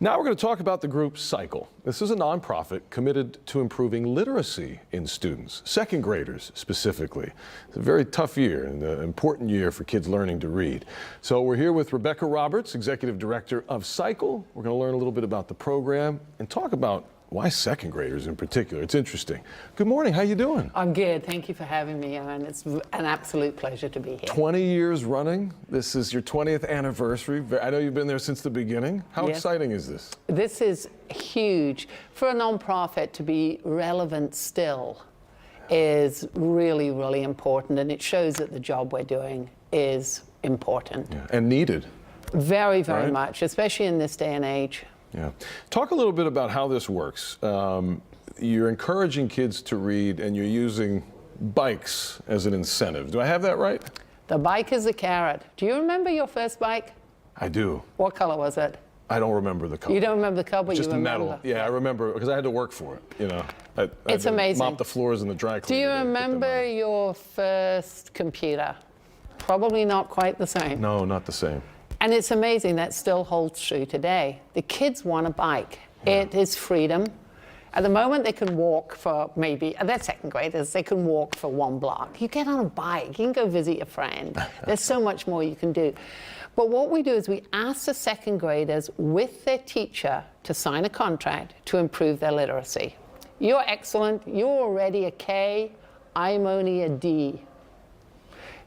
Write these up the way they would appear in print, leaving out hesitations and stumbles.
Now we're going to talk about the group Cycle. This is a nonprofit committed to improving literacy in students, second graders specifically. It's a very tough year and an important year for kids learning to read. So we're here with Rebecca Roberts, Executive Director of Cycle. We're going to learn a little bit about the program and talk about why second graders in particular. It's interesting. Good morning. How you doing? I'm good. Thank you for having me, and it's an absolute pleasure to be here. 20 years running. This is your 20th anniversary. I know you've been there since the beginning. How exciting is this? This is huge. For a nonprofit to be relevant still is really, really important, and it shows that the job we're doing is important. Yeah. And needed. Very, very much, especially in this day and age. Yeah. Talk a little bit about how this works. You're encouraging kids to read and you're using bikes as an incentive. Do I have that right? The bike is the carrot. Do you remember your first bike? I do. What color was it? I don't remember the color. You don't remember the color, but just you remember. metal. Yeah, I remember because I had to work for it. You know, it's amazing. Mop the floors in the dry cleaner. Do you remember your first computer? Probably not quite the same. No, not the same. And it's amazing that still holds true today. The kids want a bike. Yeah. It is freedom. At the moment, they can walk for maybe, they're second graders, they can walk for 1 block. You get on a bike, you can go visit your friend. There's so much more you can do. But what we do is we ask the second graders with their teacher to sign a contract to improve their literacy. You're excellent, you're already a K, I'm only a D.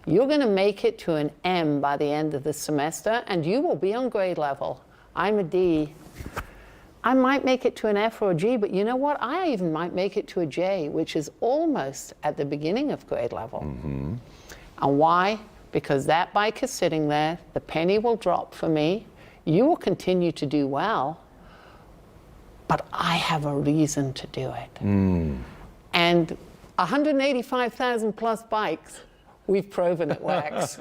You're going to make it to an M by the end of the semester, and you will be on grade level. I'm a D. I might make it to an F or a G, but you know what? I even might make it to a J, which is almost at the beginning of grade level. Mm-hmm. And why? Because that bike is sitting there, the penny will drop for me, you will continue to do well, but I have a reason to do it. Mm. And 185,000 plus bikes, we've proven it works.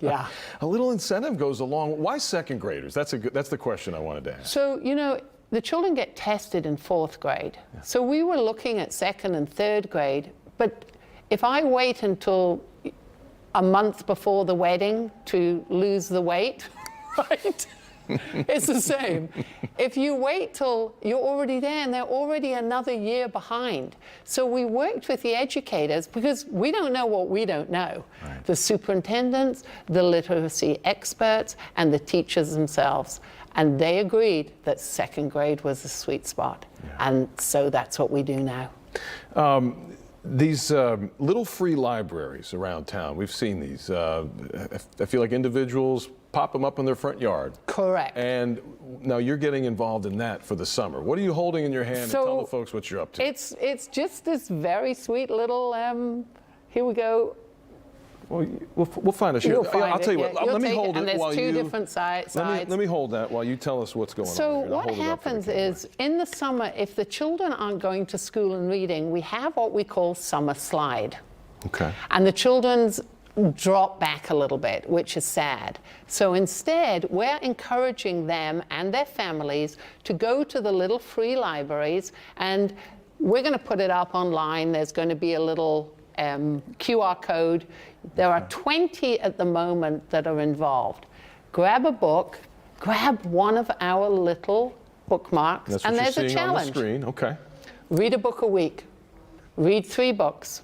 Yeah. A little incentive goes along. Why second graders? That's the question I wanted to ask. So, you know, the children get tested in 4th grade. Yeah. So we were looking at 2nd and 3rd grade, but if I wait until a month before the wedding to lose the weight, right? It's the same. If you wait till you're already there and they're already another year behind. So we worked with the educators because we don't know what we don't know. Right. The superintendents, the literacy experts, and the teachers themselves. And they agreed that second grade was the sweet spot. Yeah. And so that's what we do now. These little free libraries around town, we've seen these. I feel like individuals pop them up in their front yard. Correct. And now you're getting involved in that for the summer. What are you holding in your hand? So and tell the folks what you're up to. It's just this very sweet little, here we go. Well, we'll find it. I'll tell you what, let me hold it while you... And there's 2 different sides. Let me hold that while you tell us what's going on. So what happens is, in the summer, if the children aren't going to school and reading, we have what we call summer slide. Okay. And the children's drop back a little bit, which is sad. So instead, we're encouraging them and their families to go to the little free libraries, and we're going to put it up online. There's going to be a little QR code. There are 20 at the moment that are involved. Grab a book, grab one of our little bookmarks, and there's a challenge. On the screen. Okay. Read a book a week. Read 3 books.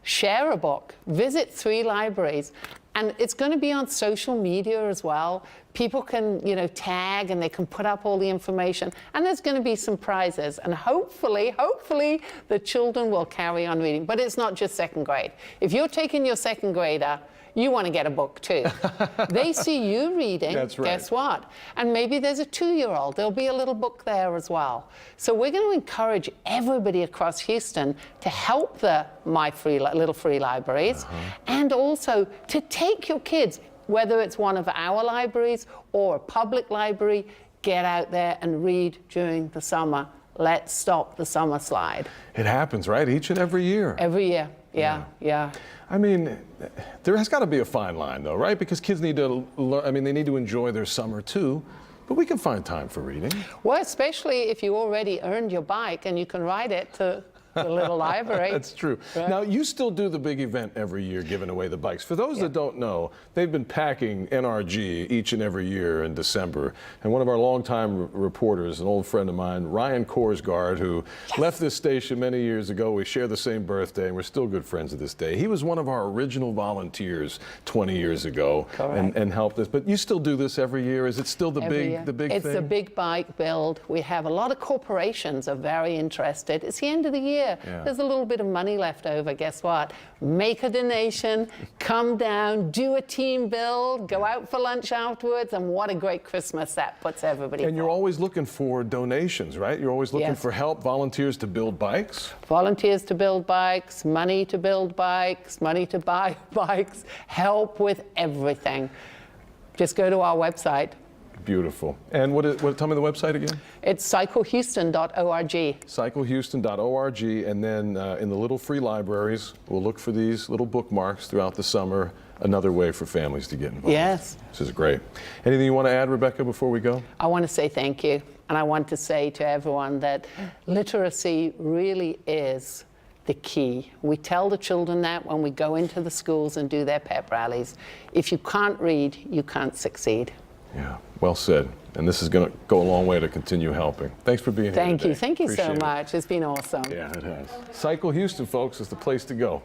Share a book, visit 3 libraries, and it's going to be on social media as well. People can, you know, tag and they can put up all the information, and there's going to be some prizes, and hopefully the children will carry on reading. But it's not just second grade. If you're taking your second grader, you want to get a book too. They see you reading, that's right. Guess what? And maybe there's a 2-year-old, there'll be a little book there as well. So we're going to encourage everybody across Houston to help the little free libraries, and also to take your kids, whether it's one of our libraries or a public library, get out there and read during the summer. Let's stop the summer slide. It happens, right? Each and every year. Every year, yeah. I mean, there has got to be a fine line, though, right? Because kids need to learn, I mean, they need to enjoy their summer, too. But we can find time for reading. Well, especially if you already earned your bike and you can ride it to the little library. That's true. Now, you still do the big event every year, giving away the bikes. For those that don't know, they've been packing NRG each and every year in December. And one of our longtime reporters, an old friend of mine, Ryan Korsgaard, who left this station many years ago, we share the same birthday, and we're still good friends to this day. He was one of our original volunteers 20 years ago and helped us. But you still do this every year? Is it still the big thing? It's a big bike build. We have a lot of corporations are very interested. It's the end of the year. There's a little bit of money left over. Guess what? Make a donation, come down, do a team build, go out for lunch afterwards, and what a great Christmas that puts everybody And you're always looking for donations, right? You're always looking for help, volunteers to build bikes? Volunteers to build bikes, money to build bikes, money to buy bikes, help with everything. Just go to our website. Beautiful. And tell me the website again? It's cyclehouston.org. Cyclehouston.org, and then in the little free libraries, we'll look for these little bookmarks throughout the summer, another way for families to get involved. Yes. This is great. Anything you want to add, Rebecca, before we go? I want to say thank you. And I want to say to everyone that literacy really is the key. We tell the children that when we go into the schools and do their pep rallies. If you can't read, you can't succeed. Yeah, well said. And this is going to go a long way to continue helping. Thanks for being here Thank today. you. Thank you so Appreciate it. much. It's been awesome. Yeah, it has. Cycle Houston, folks, is the place to go.